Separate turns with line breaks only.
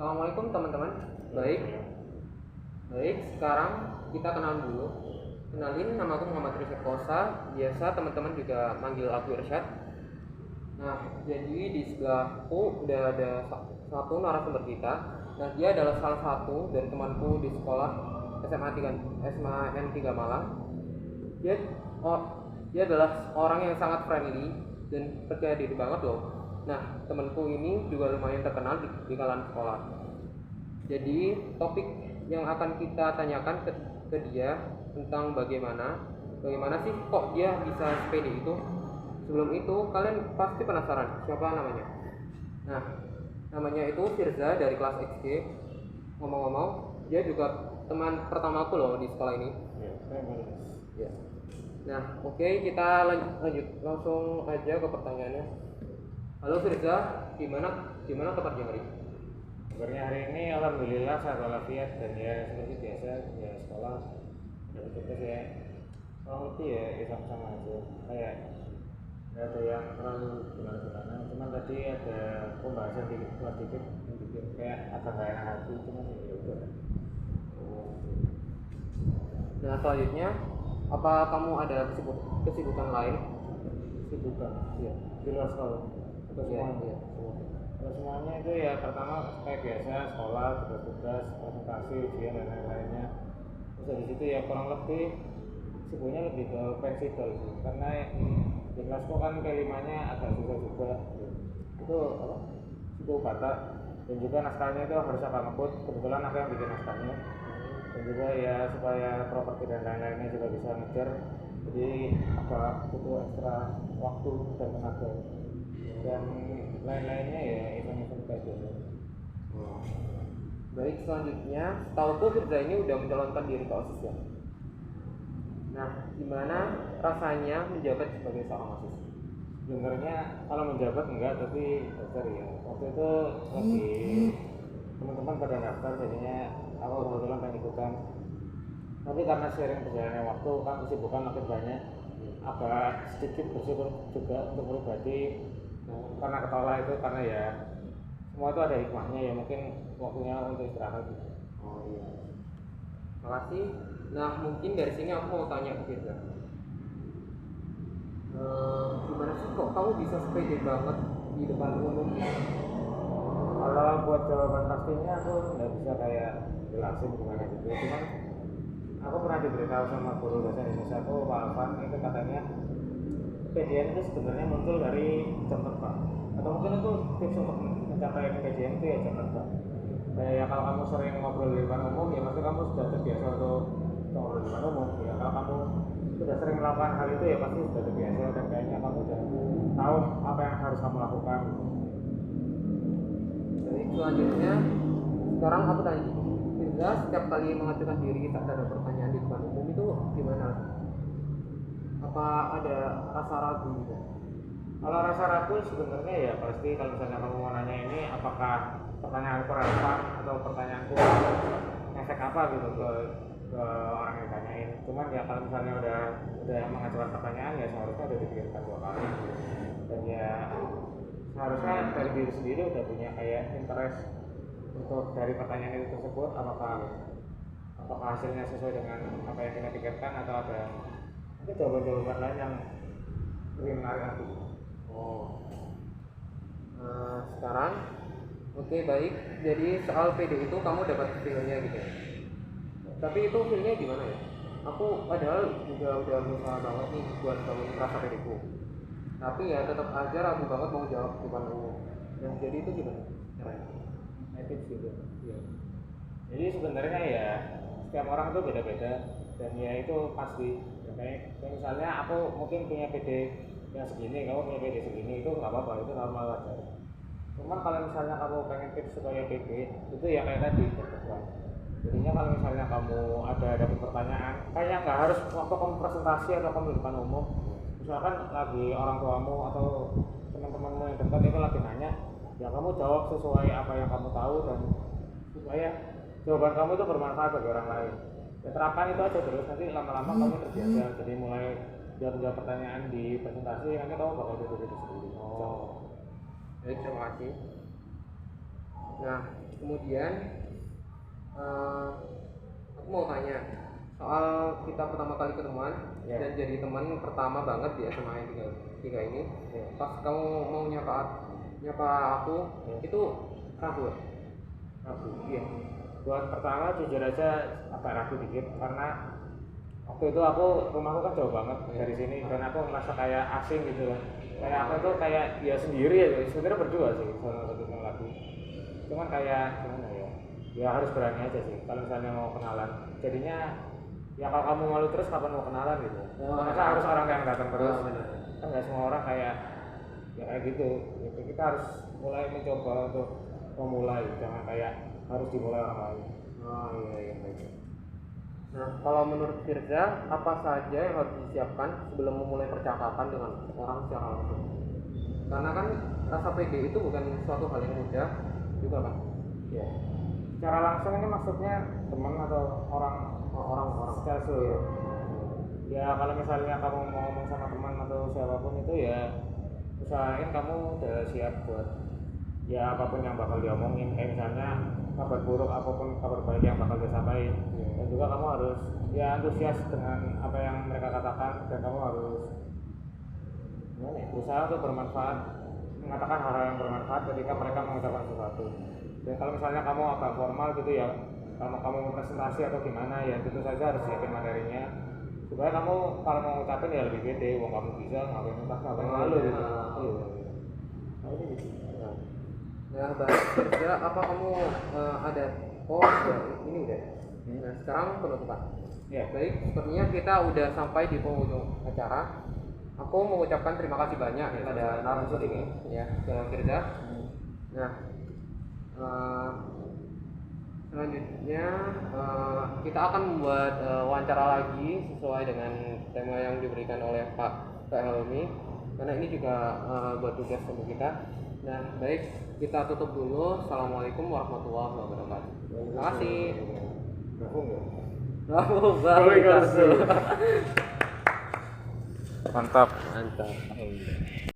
Assalamualaikum teman-teman. Baik, baik. Sekarang kita kenalan dulu. Kenalin, nama aku Muhammad Rizky Kosa. Biasa teman-teman juga manggil aku Irsyad. Nah, jadi di sebelahku udah ada satu narasumber kita. Nah, dia adalah salah satu dari temanku di sekolah SMAN 3 Malang. Dia oh, dia adalah orang yang sangat friendly dan percaya diri banget loh. Nah, temanku ini juga lumayan terkenal di kalangan sekolah. Jadi topik yang akan kita tanyakan ke dia tentang bagaimana sih kok dia bisa sepede itu. Sebelum itu kalian pasti penasaran siapa namanya. Nah, namanya itu Firza dari kelas XG. Ngomong-ngomong, dia juga teman pertamaku loh di sekolah ini. Ya. Nah, oke, kita lanjut langsung aja ke pertanyaannya. Halo Firza, gimana kabar hari?
Kabarnya hari ini alhamdulillah sehat walafiat dan ya seperti biasa ya sekolah ya tugas ya kurang lebih ya sama-sama aja kayak nggak ada yang terlalu gimana-gimana, cuman tadi ada pembahasan dikit yang bikin kayak agak nggak enak hati, cuman ya udah.
Nah, selanjutnya apa kamu ada kesibukan lain?
Kesibukan
Iya.
di luar sekolah atau
Iya,
semuanya?
iya.
Kalau semuanya itu ya pertama kayak biasa sekolah, tugas-tugas, presentasi, ujian dan lain-lainnya. Terus dari situ ya kurang lebih sibuknya lebih ke fleksibel sih, karena di kelasku kan kelimanya agak susah juga. Itu apa? Suku Batak dan juga naskahnya itu harus apa ngebut. Kebetulan aku yang bikin naskahnya dan juga ya supaya properti dan lain-lainnya juga bisa ngejar. Jadi agak butuh ekstra waktu dan tenaga dan lain-lainnya ya event-event kayak gitu.
Baik, selanjutnya setahuku Firza ini udah mencalonkan diri ke OSIS ya. Nah, gimana rasanya menjabat sebagai seorang OSIS?
Sebenarnya kalau menjabat enggak, tapi daftar ya. Waktu itu lagi teman-teman pada daftar, jadinya aku kebetulan pengen ikutan. Tapi karena sering berjalannya waktu kan kesibukan makin banyak, agak sedikit bersyukur juga untuk pribadi karena ketolak itu, karena ya semua itu ada hikmahnya ya, mungkin waktunya untuk istirahat gitu.
Oh iya. Makasih. Nah, mungkin dari sini aku mau tanya ke Firza. Gimana sih kok kamu bisa sepede banget di depan umum?
Kalau buat jawaban pastinya aku nggak bisa kayak jelasin gimana gitu, cuman aku pernah diberitahu sama guru bahasa Indonesia aku, Pak Alvan, itu katanya kepedean itu sebenarnya muncul dari jam terbang, atau mungkin itu tips untuk mencapai kepedean itu ya jam terbang. Kayak ya kalau kamu sering ngobrol di depan umum ya pasti kamu sudah terbiasa untuk ngobrol di depan umum ya. Kalau kamu sudah sering melakukan hal itu ya pasti sudah terbiasa dan kayaknya kamu sudah tahu apa yang harus kamu lakukan gitu.
Jadi selanjutnya sekarang aku tanya, Firza setiap kali mengajukan diri saat ada pertanyaan di depan umum itu gimana? Apa ada rasa ragu gitu?
Kalau rasa ragu sebenarnya ya pasti, kalau misalnya kamu mau nanya ini apakah pertanyaanku relevan atau pertanyaanku efek apa gitu ke orang yang ditanyain. Cuman ya kalau misalnya udah mengajukan pertanyaan ya seharusnya udah dipikirkan 2 kali dan ya seharusnya dari diri sendiri udah punya kayak interest untuk dari pertanyaan itu tersebut, apakah hasilnya sesuai dengan apa yang kita pikirkan atau ada mungkin jawaban-jawaban lain yang lebih menarik lagi.
Sekarang oke, baik. Jadi soal PD itu kamu dapat feelnya gitu ya. Tapi itu feelnya gimana ya? Aku padahal juga udah berusaha banget nih buat bangun rasa PDku. Tapi ya tetap aja ragu banget mau jawab di depan umum. Nah, jadi itu gimana caranya?
Tips gitu ya. Jadi sebenarnya ya setiap orang itu beda-beda dan ya itu pasti ya, kayak misalnya aku mungkin punya PD yang segini, kamu punya PD segini, itu nggak apa-apa, itu normal wajar. Cuman kalau misalnya kamu pengen tips supaya PD itu ya kayak tadi terbuka. Jadinya kalau misalnya kamu ada dapat pertanyaan, kayak nggak harus waktu kamu presentasi atau kamu di depan umum, misalkan lagi orang tuamu atau teman-temanmu yang dekat itu lagi nanya, ya kamu jawab sesuai apa yang kamu tahu dan supaya jawaban kamu itu bermanfaat bagi orang lain. Ya terapkan itu aja terus, nanti lama-lama kamu terbiasa. Jadi mulai jawab pertanyaan di presentasi, nanti kamu bakal jadi sendiri.
Baik, terima kasih. Nah, kemudian aku mau tanya soal kita pertama kali ketemuan dan jadi teman pertama banget di SMA yang tiga ini. Pas kamu mau nyapa aku itu ragu ya?
Ragu. Iya. Buat pertama jujur aja agak ragu dikit karena waktu itu rumahku kan jauh banget dari sini dan aku merasa kayak asing gitu kan. Kayak aku tuh kayak ya sendiri ya, sebenarnya berdua sih sama satu yang lagi. Cuman kayak gimana ya? Ya harus berani aja sih kalau misalnya mau kenalan. Jadinya ya kalau kamu malu terus kapan mau kenalan gitu. Masa harus orang yang datang terus. Kan nggak semua orang kayak ya kayak gitu. Kita harus mulai mencoba untuk memulai, jangan kayak harus dimulai orang lain.
Iya. Nah, kalau menurut Firza, apa saja yang harus disiapkan sebelum memulai percakapan dengan orang secara langsung? Karena kan rasa pede itu bukan suatu hal yang mudah juga kan?
Ya. Secara langsung ini maksudnya teman atau orang secara seluruh. Ya kalau misalnya kamu mau ngomong sama teman atau siapapun itu ya usahain kamu udah siap buat ya apapun yang bakal diomongin, kayak misalnya kabar buruk apapun kabar baik yang bakal disampaikan. Dan juga kamu harus ya antusias dengan apa yang mereka katakan dan kamu harus berusaha untuk bermanfaat, mengatakan hal-hal yang bermanfaat ketika mereka mengucapkan sesuatu. Dan kalau misalnya kamu agak formal gitu ya, kalau kamu presentasi atau gimana ya tentu saja harus siapin materinya supaya kamu kalau mau ngucapin ya lebih pede, wong kamu bisa ngapain malu gitu.
Nah, Firza, apa kamu ada ini udah. Nah, sekarang penutupan. Baik, sepertinya kita udah sampai di penghujung acara. Aku mengucapkan terima kasih banyak kepada narasumber ini ya, ke Firza. Nah, selanjutnya kita akan membuat wawancara lagi sesuai dengan tema yang diberikan oleh Pak Helmi, karena ini juga buat tugas untuk kita. Nah, baik, kita tutup dulu. Assalamualaikum warahmatullahi wabarakatuh. Terima kasih.
Mantap.
Mantap.